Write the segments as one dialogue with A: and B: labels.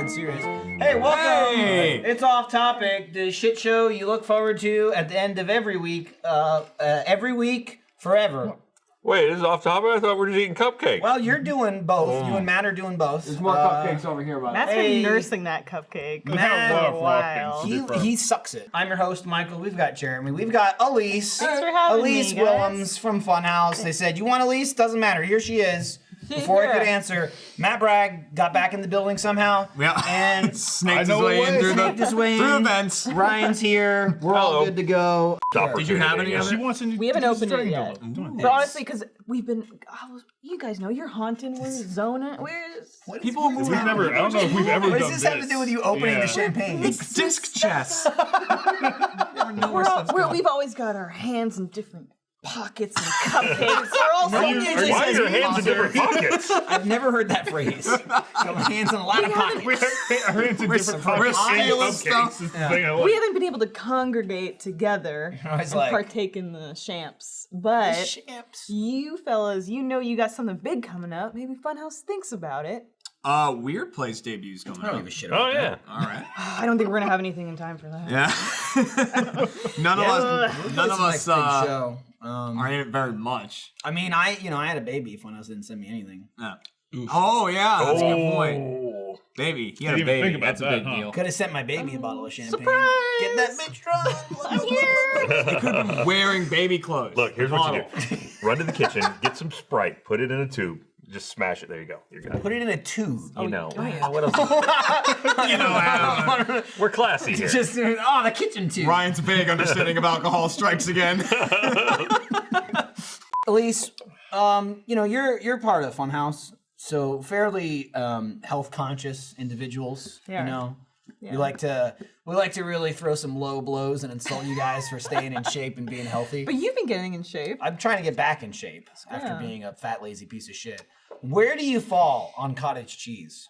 A: dead serious. Hey, welcome.
B: Hey.
A: It's Off Topic, the shit show you look forward to at the end of every week, forever.
C: Wait, this is off topic? I thought we were just eating cupcakes.
A: Well, you're doing both. You and Matt are doing both.
B: There's more cupcakes over here, by the way.
D: Matt's been nursing that cupcake
A: Matt,
D: for a while.
A: He sucks it. I'm your host, Michael. We've got Jeremy. We've got Elyse.
D: Thanks for having me,
A: Elyse
D: guys.
A: Willems from Funhouse. They said, you want Elyse? Doesn't matter. Here she is. Before I could answer, Matt Bragg got back in the building somehow.
B: Yeah.
A: And
B: Snaked his way in through the vents.
A: Ryan's here. We're all good to go.
B: Did you have any of it?
D: We haven't opened it yet. But honestly, because we've been, you guys know, you're haunting, we're zoning,
B: People are moving.
E: I don't know if we've ever
A: What
E: done
A: does this have to do with you opening the champagne?
B: It's disc chess.
D: we've always got our hands in different pockets and cupcakes. We're all so busy.
C: Why are your hands in different pockets?
A: I've never heard that phrase. Got my hands in a lot of pockets.
E: We have our hands in different
B: we're
E: pockets.
B: stealing stuff.
E: Is the thing I
D: We
E: like.
D: haven't been able to congregate together and partake in the champs. But you fellas, you know you got something big coming up. Maybe Funhouse thinks about it.
B: Weird Place debuts coming
A: I don't
B: up.
A: give a shit
C: Oh,
A: about
C: yeah.
B: All right.
D: I don't think we're gonna have anything in time for that.
B: Yeah. None of us
A: big show.
B: are in it very much.
A: I mean, I had a baby. Funhouse didn't send me anything.
B: Yeah. Oh, yeah, that's a good point. Baby, he had a
E: Didn't even
B: baby.
E: think about
B: That's a
E: that,
B: big
E: huh?
B: deal.
A: Could have sent my baby a bottle of champagne.
D: Surprise!
A: Get that bitch drunk. I'm here.
B: He could have been wearing baby clothes.
C: Look, here's what you do. Run to the kitchen, get some Sprite, put it in a tube, just smash it. There you go. You're good.
A: Put it in a tube.
C: You know.
D: yeah.
C: What else?
B: You know, Adam.
C: We're classy here.
A: Just the kitchen tube.
B: Ryan's big understanding of alcohol strikes again.
A: Elyse, you're part of Funhouse, so fairly health conscious individuals.
D: Yeah.
A: You know,
D: Yeah.
A: we like to really throw some low blows and insult you guys for staying in shape and being healthy.
D: But you've been getting in shape.
A: I'm trying to get back in shape after being a fat, lazy piece of shit. Where do you fall on cottage cheese?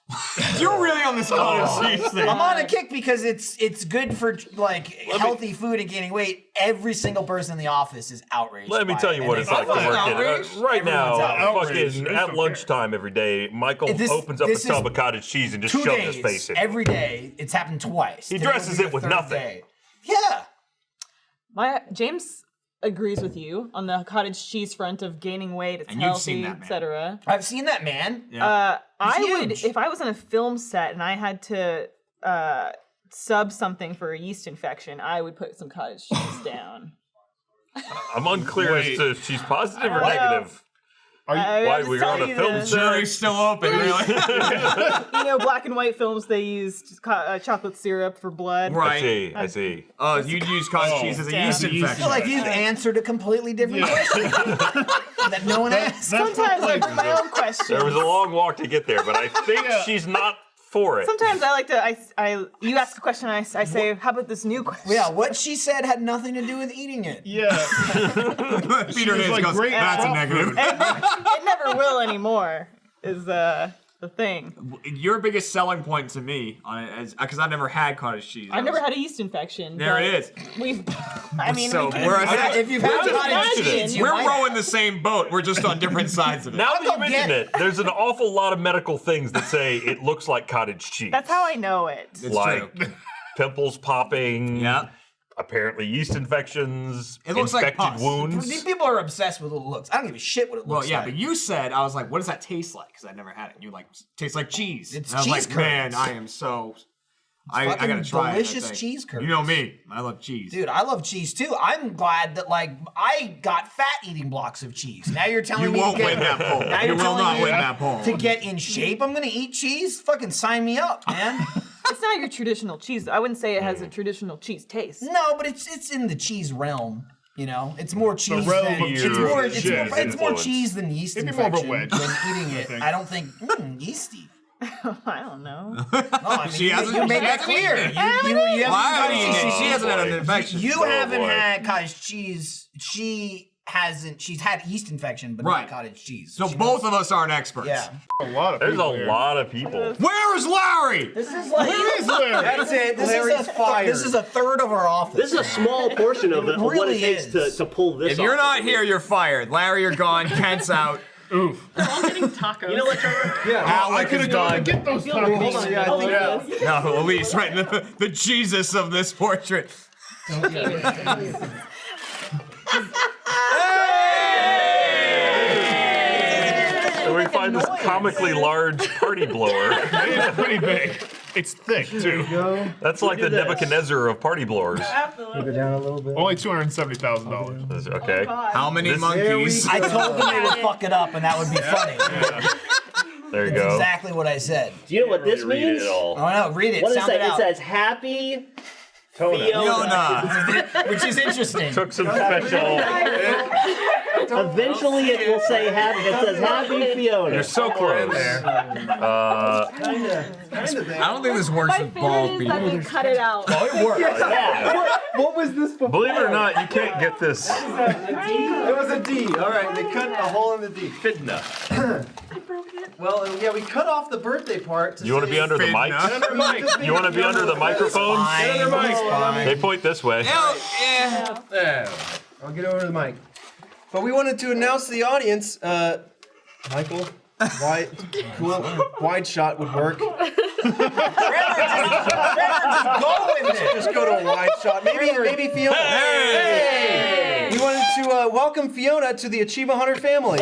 B: You're really on this cottage cheese thing.
A: I'm on a kick because it's good for healthy food and gaining weight. Every single person in the office is outraged.
C: Let me
A: by
C: tell
A: it,
C: you
A: and
C: what
A: they
C: it's like to
A: fucking
C: work
A: outraged.
C: in. Right now,
E: outraged.
C: fucking at lunchtime every day, Michael opens up a tub of cottage cheese and just
A: 2
C: shoves
A: days,
C: his face in it.
A: every day. It's happened twice.
C: He
A: Today
C: dresses
A: will be
C: it
A: the
C: with
A: third
C: nothing.
A: day. Yeah.
D: James agrees with you on the cottage cheese front of gaining weight, it's
B: And you've
D: healthy,
B: seen that, man.
D: etc.
A: I've seen that, man.
B: Yeah.
D: I would,
A: huge.
D: if I was on a film set and I had to sub something for a yeast infection, I would put some cottage cheese down.
C: I'm unclear as to if she's positive or negative. Why we're on a film set?
B: Jury's still open, really.
D: You know, black and white films, they used chocolate syrup for blood.
B: Right.
C: I see.
B: You'd use cottage cheese as a yeast
A: I
B: infection.
A: feel like you've answered a completely different question that no one asked.
D: Sometimes I bring my own questions.
C: There was a long walk to get there, but I think she's not for it.
D: Sometimes I like to, you ask a question, I say, how about this new question?
A: Yeah, what she said had nothing to do with eating it.
E: Yeah.
B: Peter Hayes
E: like
B: goes,
E: great
B: that's a
E: prop
B: negative.
D: It never will anymore, is the thing.
B: Your biggest selling point to me on it, because I've never had cottage cheese.
D: I've never had a yeast infection.
B: There
D: but
B: it is.
D: I mean,
B: So
D: we can,
B: we're
A: If you've had cottage cheese, you
B: we're
A: might
B: rowing the same boat. We're just on different sides of it.
C: Now that
A: go
C: you mention
A: get
C: it, there's an awful lot of medical things that say it looks like cottage cheese.
D: that's how I know it.
B: It's
C: like
B: true.
C: pimples popping.
B: Yeah.
C: Apparently yeast infections.
B: It looks like
C: infected
B: pus.
C: wounds.
A: These people are obsessed with what it looks. I don't give a shit what it
B: Well,
A: looks
B: yeah,
A: like.
B: but you said, I was like, what does that taste like? Because I never had it. And you're like, tastes like cheese.
A: It's
B: and I was
A: cheese
B: like, man,
A: curds.
B: I am so... I
A: fucking
B: gotta try
A: delicious
B: it. I think.
A: cheese curds.
B: You know me. I love cheese.
A: Dude, I love cheese too. I'm glad that I got fat eating blocks of cheese. Now you're telling
B: You
A: me
B: won't
A: to get,
B: win that poll.
A: Now
B: You
A: you're
B: will
A: telling
B: not
A: me
B: win that poll.
A: to get in shape. I'm gonna eat cheese. Fucking sign me up, man.
D: It's not your traditional cheese. I wouldn't say it has a traditional cheese taste.
A: No, but it's in the cheese realm. You know, it's more cheese
E: realm
A: than
E: of
A: it's
E: cheese.
A: more
E: Cheese
C: influence.
A: cheese than yeast
E: It'd be more of a
A: infection
E: wedge,
A: when eating it.
E: think.
A: I don't think yeasty.
D: I don't know.
A: No, I mean,
B: She hasn't-
A: you made
B: she
A: that
B: hasn't
A: clear.
B: eaten it.
A: You
B: Well, I
A: haven't
B: haven't eaten it. She hasn't had an
C: boy.
B: infection.
A: You
C: Oh,
A: haven't
C: boy.
A: had cottage cheese. She hasn't. She's had yeast infection, but
B: Right.
A: not cottage cheese.
B: So
A: She
B: both
A: knows.
B: of us aren't experts.
A: Yeah.
E: A lot of
C: There's a
E: people here.
C: lot of people.
B: Where is Larry?
A: This is like.
E: Where is Larry?
A: That's it. This is a third of our office.
F: This is a small portion of what
A: really
F: it takes
A: is.
F: to pull this
B: If you're
F: off.
B: not here, you're fired. Larry, you're gone. Kent's out.
E: Oof.
F: We're all getting tacos.
G: You know what, Trevor?
E: I could have gone to get those tacos.
B: No, Elyse, right? The Jesus of this portrait.
C: So we find this comically large party blower.
E: It's pretty big. It's thick, too.
C: That's like the Nebuchadnezzar of party blowers.
H: Keep it down a little bit.
E: Only $270,000.
C: Okay.
B: How many monkeys?
A: I told them they would fuck it up and that would be funny.
C: There you
A: That's
C: go.
A: exactly what I said.
G: Do you know what this
C: Read
G: means?
C: it all.
A: Oh no, read it.
G: What does
A: Sound
G: it
A: it
G: say? It
A: out.
G: says Happy
B: Fiona.
A: Which is interesting.
C: Took some special.
G: Eventually it will say Happy. It says Happy Fiona.
C: You're so close.
B: I don't think this works
D: My
B: with bald
D: favorite is that
B: people.
D: they cut it out.
A: Oh, it worked.
G: Yeah.
H: What was this before?
C: Believe it or not, you can't get this.
H: It was a D. All right, they cut a hole in the D.
C: Fitna.
D: I broke it.
H: Well, yeah, we cut off the birthday part.
C: You want to be under the mic? You want to be under the microphone?
A: Fine, it's fine.
C: They point this way.
B: Yeah.
H: There. I'll get over to the mic. But we wanted to announce to the audience, Michael, wide shot would work.
A: Trevor, just go with it.
H: Just go to a wide shot. Maybe Fiona. Hey! We wanted to welcome Fiona to the Achievement Hunter family.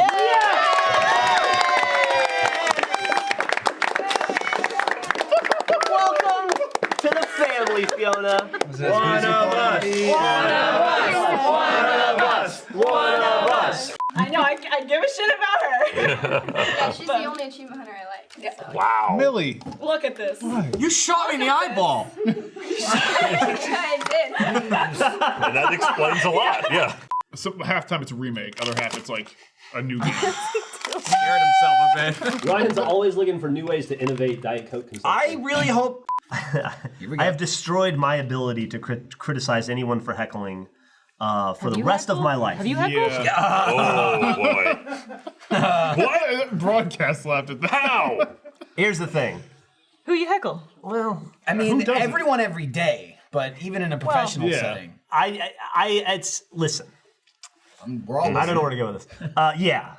G: Welcome to the family, Fiona.
H: One of us.
G: One of us.
D: I know, I give a shit about her.
F: Yeah, she's the only achievement hunter I like. So.
C: Wow.
E: Millie.
D: Look at this.
B: You shot me in the eyeball.
F: I did.
C: And that explains a lot. Yeah.
E: So half time it's a remake, other half it's like a new game.
B: Scared himself a bit.
G: Ryan's always looking for new ways to innovate Diet Coke consumption.
A: I really hope.
I: I have destroyed my ability to criticize anyone for heckling for the rest of my life.
D: Have you heckled?
E: Yeah.
C: Oh boy.
E: What? Broadcast laughed at that.
C: How?
I: Here's the thing.
D: Who you heckle?
I: Well,
A: I mean,
E: doesn't?
A: everyone every day, but even in a professional
E: yeah.
A: setting.
I: listen.
A: We're all
I: I don't know where to go with this. Yeah,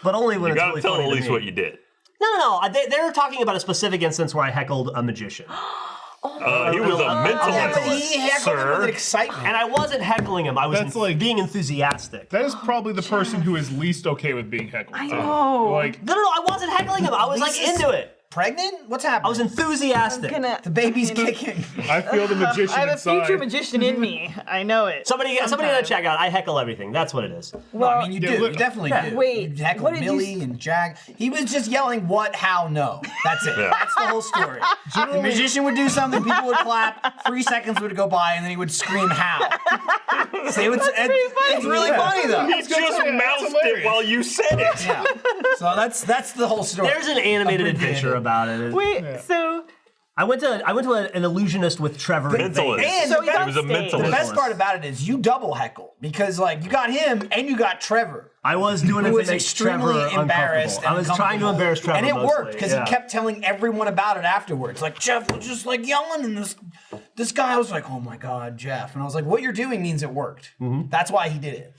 I: but only when
C: You
I: it's
C: gotta
I: really
C: tell
I: funny to
C: Elyse
I: me.
C: what you did.
I: No. They're talking about a specific instance where I heckled a magician.
C: He was a mentalist,
A: He heckled him with
C: sir.
A: excitement.
I: And I wasn't heckling him. I was
E: That's like-
I: being enthusiastic.
E: That is probably the person who is least okay with being heckled. I
D: know.
E: Like,
I: No, I wasn't heckling him. I was like
A: Lisa's-
I: into it.
A: Pregnant? What's
I: I
A: happening?
I: was enthusiastic.
A: The baby's kicking.
E: I feel the magician
D: I have a
E: inside.
D: future magician in me. I know it.
I: Somebody in the chat out. I heckle everything. That's what it is.
A: Well, I mean, you
E: yeah,
A: do.
E: look-
A: You definitely do.
D: Wait,
A: You heckled
D: what did you
A: Millie and Jag. He was just yelling what, how, no. That's it. That's the whole story. The magician would do something, people would clap, 3 seconds would go by, and then he would scream how. So it's really funny, though.
C: He just mouthed it
E: hilarious.
C: while you said it.
A: Yeah. So that's the whole story.
I: There's an animated
A: Abbreviated.
I: adventure about it.
D: Wait, so
I: I went to an illusionist with Trevor.
C: Mentalist.
A: And
D: So
A: the,
D: he's
A: best,
D: on
C: He was a
D: stage.
A: the
C: mentalist.
A: best part about it is you double heckle because like you got him and you got Trevor.
I: I was doing it
A: Who
I: to
A: was
I: make
A: extremely
I: Trevor
A: embarrassed.
I: uncomfortable. I was
A: and
I: trying to embarrass Trevor,
A: and it
I: mostly,
A: worked because
I: yeah.
A: he kept telling everyone about it afterwards. Like Jeff was just like yelling, and this guy was like, "Oh my God, Jeff!" And I was like, "What you're doing means it worked. That's why he did it."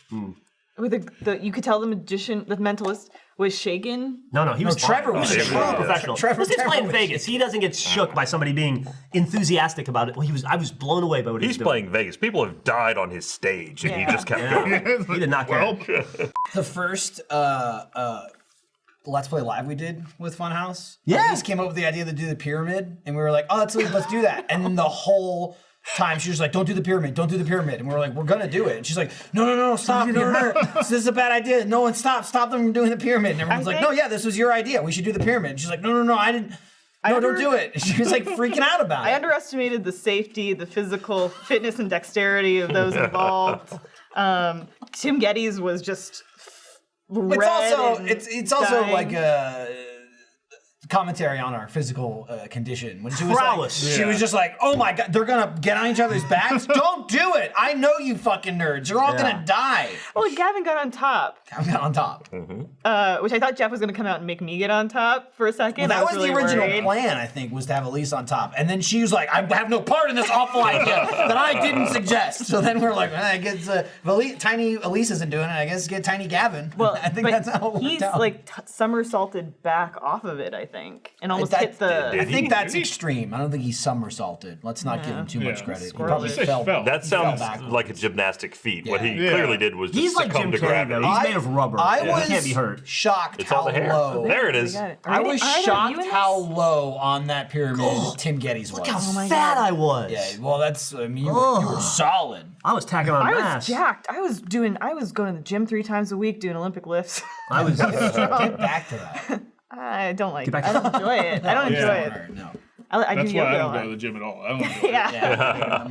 D: with you could tell the magician, the mentalist, was shaken.
I: No, he was
A: Trevor
I: fine.
A: was
I: He
A: shaken.
I: professional.
A: Trevor
I: Let's explain
A: was
I: Vegas. He doesn't get shook by somebody being enthusiastic about it. Well, I was blown away by what he was
C: He's
I: doing.
C: playing Vegas. People have died on his stage, and he just kept going.
I: He did not care.
E: Well,
A: The first Let's Play Live we did with Funhouse.
I: Yeah.
A: Elyse came up with the idea to do the pyramid, and we were like, "Oh, let's do that." And then the whole time she was like, "Don't do the pyramid, don't do the pyramid," and we were like, "We're gonna do it." And she's like, "No, stop, no, this is a bad idea. No one, stop them from doing the pyramid." And everyone's like, "No, yeah, this was your idea. We should do the pyramid." And she's like, "No, I didn't. No, don't do it." And she was like freaking out about
D: I
A: it.
D: underestimated the safety, the physical fitness and dexterity of those involved. Tim Geddes was just red
A: It's also
D: and
A: it's also
D: dying.
A: like commentary on our physical condition. When she was
I: Prowess.
A: like, she was just like, "Oh my god, they're gonna get on each other's backs. Don't do it. I know you fucking nerds. You're all gonna die."
D: Well, Gavin got on top.
A: Gavin got on top.
D: Which I thought Jeff was gonna come out and make me get on top for a second.
A: Well, that was
D: really
A: the original
D: worried.
A: plan, I think, was to have Elyse on top. And then she was like, I have no part in this awful idea that I didn't suggest. So then we're like, I guess tiny Elyse isn't doing it. I guess get tiny Gavin.
D: Well,
A: I think that's how it
D: he's
A: worked out.
D: like somersaulted back off of it, I think, and almost hit the.
A: I think that's extreme. I don't think he somersaulted. Let's not give him too much credit. He probably fell.
C: That sounds
A: backwards.
C: like a gymnastic feat. What he clearly did was just
I: He's like
C: succumb
I: Jim
C: to
I: Carrey,
C: gravity.
I: though. He's made of rubber.
A: I
I: He
A: was
I: can't be hurt.
A: shocked
C: It's
A: how
C: on the hair.
A: low.
C: There it is.
A: I was shocked how low on that pyramid Tim Geddes was.
I: Look how fat I was.
A: Yeah, well, that's, I mean, you were solid.
I: I was tacking on
D: I
I: mass.
D: was jacked. I was going to the gym 3 times a week doing Olympic lifts.
I: I was.
A: Get back to that.
D: I don't like.
I: back
D: I don't enjoy it. I don't enjoy it.
A: No.
D: I
E: That's
D: do
E: why I
D: yoga a
E: don't go
D: lot.
E: to the gym at all. I don't enjoy it.
D: Yeah.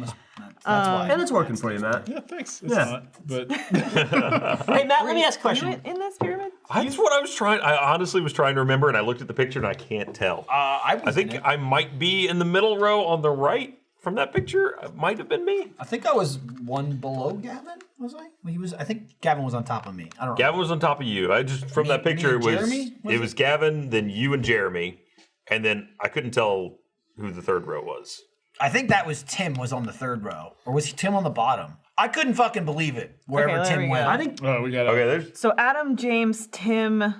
A: That's why.
I: And it's working for you, Matt.
E: Yeah, thanks. It's
I: Yeah.
E: not, but
I: Hey, Matt, let me ask a
D: Were you
I: question.
D: in this pyramid?
C: That's what I was trying. I honestly was trying to remember, and I looked at the picture and I can't tell.
A: I
C: think I might be in the middle row on the right from that picture. It might have been me.
A: I think I was one below Gavin. Was I? Well, he was. I think Gavin was on top of me. I don't know.
C: Gavin was on top of you. I just from that picture
A: and
C: it was
A: Jeremy? Was
C: it was Gavin, then you and Jeremy, and then I couldn't tell who the third row was.
A: I think that was Tim was on the third row, or was Tim on the bottom? I couldn't fucking believe it. Wherever
D: Okay, there we
A: Tim
D: go.
A: went.
I: I think
E: we got
C: Okay, there's
D: So Adam, James, Tim.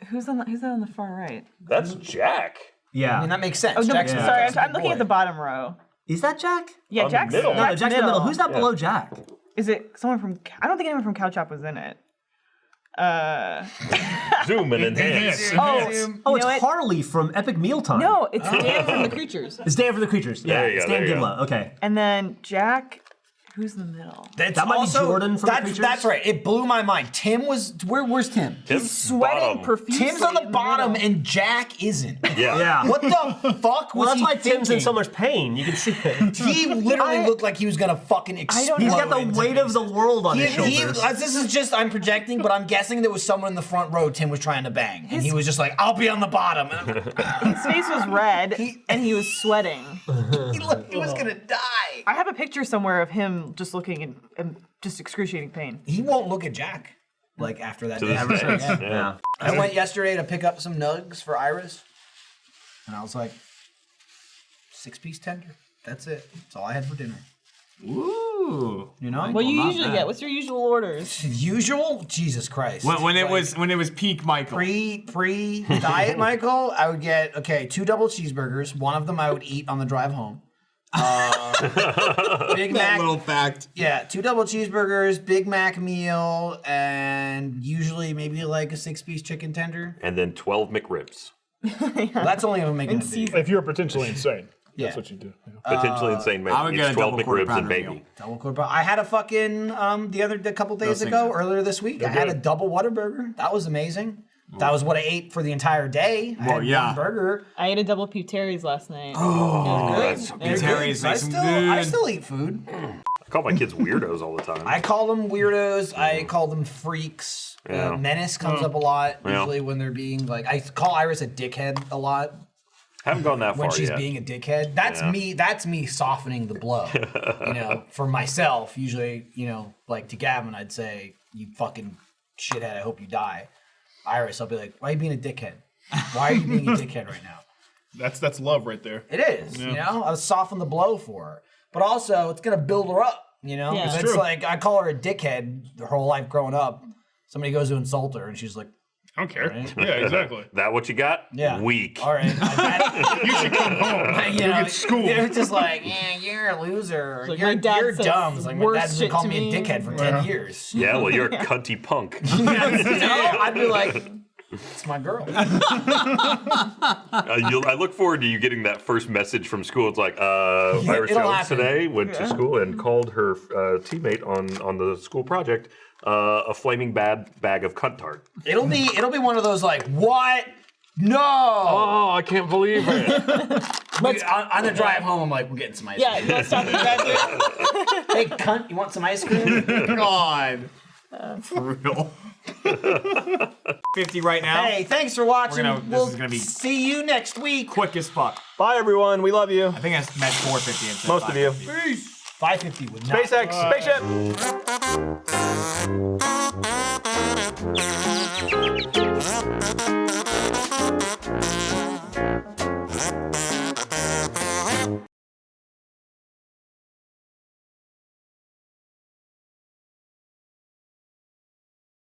D: Who's that on the far right?
C: that's Jack.
A: I mean,
I: yeah.
A: that makes sense.
D: Oh no,
A: Jack's
D: sorry,
A: Jack's a
D: I'm
A: big
D: looking
A: boy.
D: at the bottom row.
I: Is that Jack?
D: Yeah,
C: On the
D: Jack's
C: middle.
I: No, Jack's in the middle. Who's that below Jack?
D: Is it someone from? I don't think anyone from Cow Chop was in it.
C: Zoom and enhance.
D: Oh,
I: Oh,
D: you
I: it's
D: know what?
I: Harley from Epic Mealtime.
D: No, it's Dan from the Creatures.
I: It's Dan for the Creatures. Yeah,
C: There you
I: it's
C: go,
I: Dan
C: there you go.
I: Gimla. Okay.
D: And then Jack, who's in the middle?
A: That's
I: That might be
A: also,
I: Jordan from the
A: that's,
I: Creatures?
A: that's right. It blew my mind. Tim was where's Tim?
C: Tim's
D: Sweating
C: bottom.
D: profusely.
A: Tim's on the
D: in
A: bottom
D: middle.
A: and Jack isn't.
C: Yeah.
I: Yeah.
A: What the fuck was
I: Well, that's
A: he
I: why Tim's in
A: thinking?
I: so much pain. You can see it.
A: He literally looked like he was gonna fucking explode.
I: He's got the
A: into
I: weight of the
A: pieces.
I: world on his shoulders.
A: This is just, I'm projecting, but I'm guessing there was someone in the front row Tim was trying to bang. And he was just like, I'll be on the bottom. And
D: His face was red and he was sweating.
A: he looked, he was gonna die.
D: I have a picture somewhere of him just looking in just excruciating pain.
A: He won't look at Jack. Like after that
C: To
A: day.
C: this day.
I: Yeah.
A: I went yesterday to pick up some nugs for Iris. And I was like, 6-piece tender. That's it. That's all I had for dinner.
I: Ooh.
A: You know?
D: What do you usually get? What's your usual orders?
A: Usual? Jesus Christ.
B: When it was peak Michael.
A: Pre diet, Michael, I would get 2 double cheeseburgers. One of them I would eat on the drive home. Big
B: That
A: Mac.
B: little fact.
A: Yeah, 2 double cheeseburgers, Big Mac meal, and usually maybe like a 6-piece chicken tender.
C: And then 12 McRibs.
A: Well, that's only if I'm making a video.
E: if you're potentially insane,
A: Yeah.
E: that's what you do.
C: Potentially insane man.
B: I would get
C: It's
B: a
C: 12
B: double quarter
C: McRibs and
B: pounder
C: baby.
B: meal.
A: Double quarter pounder. I had a fucking a couple days
B: Those things
A: ago,
B: are-
A: earlier this week. I had a double Whataburger. That was amazing. That was what I ate for the entire day. I
B: Well,
A: had
B: yeah.
A: one burger.
D: I ate a double Pewterry's last night.
C: Oh,
B: that's Terry's
A: I
B: nice and
A: I
B: good.
A: still eat food.
C: I call my kids weirdos all the time.
A: I call them weirdos. I call them freaks.
C: Yeah.
A: Menace comes up a lot,
C: Yeah.
A: usually when they're being like. I call Iris a dickhead a lot
C: Haven't gone that
A: when
C: far
A: she's
C: yet.
A: being a dickhead. That's
C: Yeah.
A: me. That's me softening the blow. For myself. Usually, like to Gavin, I'd say, "You fucking shithead. I hope you die." Iris, I'll be like, "Why are you being a dickhead? Why are you being a dickhead right now?"
E: That's love right there.
A: It is, I'll soften the blow for her. But also, it's going to build her up,
D: Yeah.
A: It's
E: true.
A: like, I call her a dickhead her whole life growing up. Somebody goes to insult her, and she's like,
E: I don't care.
A: Right.
E: Yeah, exactly.
C: That what you got?
A: yeah.
C: Weak.
A: All right.
E: You should come home.
A: You know,
E: get schooled.
A: they're just like, yeah, you're a loser.
D: like,
A: you're
D: my dad
A: you're
D: says
A: dumb. It's like, my
D: worse
A: dad's been
D: shit
A: calling
D: to
A: me a
D: me.
A: dickhead for 10 years.
C: Yeah, well, you're a cunty punk.
A: I'd be like, it's my girl.
C: I look forward to you getting that first message from school. It's like, Iris
A: it'll
C: Jones
A: happen.
C: today went to school and called her teammate on the school project a flaming bad bag of cunt tart.
A: It'll be one of those like, what? No.
C: Oh, I can't believe it.
A: On the drive home, I'm like, we're getting some ice cream.
D: Yeah, you want to stop and grab it?
A: Hey, cunt, you want some ice cream?
B: God. For real. 50 right now.
A: Hey, thanks for watching.
B: This is gonna be
A: see you next week.
B: quick as fuck.
C: Bye, everyone. We love you.
B: I think I meant 450 instead.
C: Most of you.
A: 550 would not.
C: SpaceX, spaceship.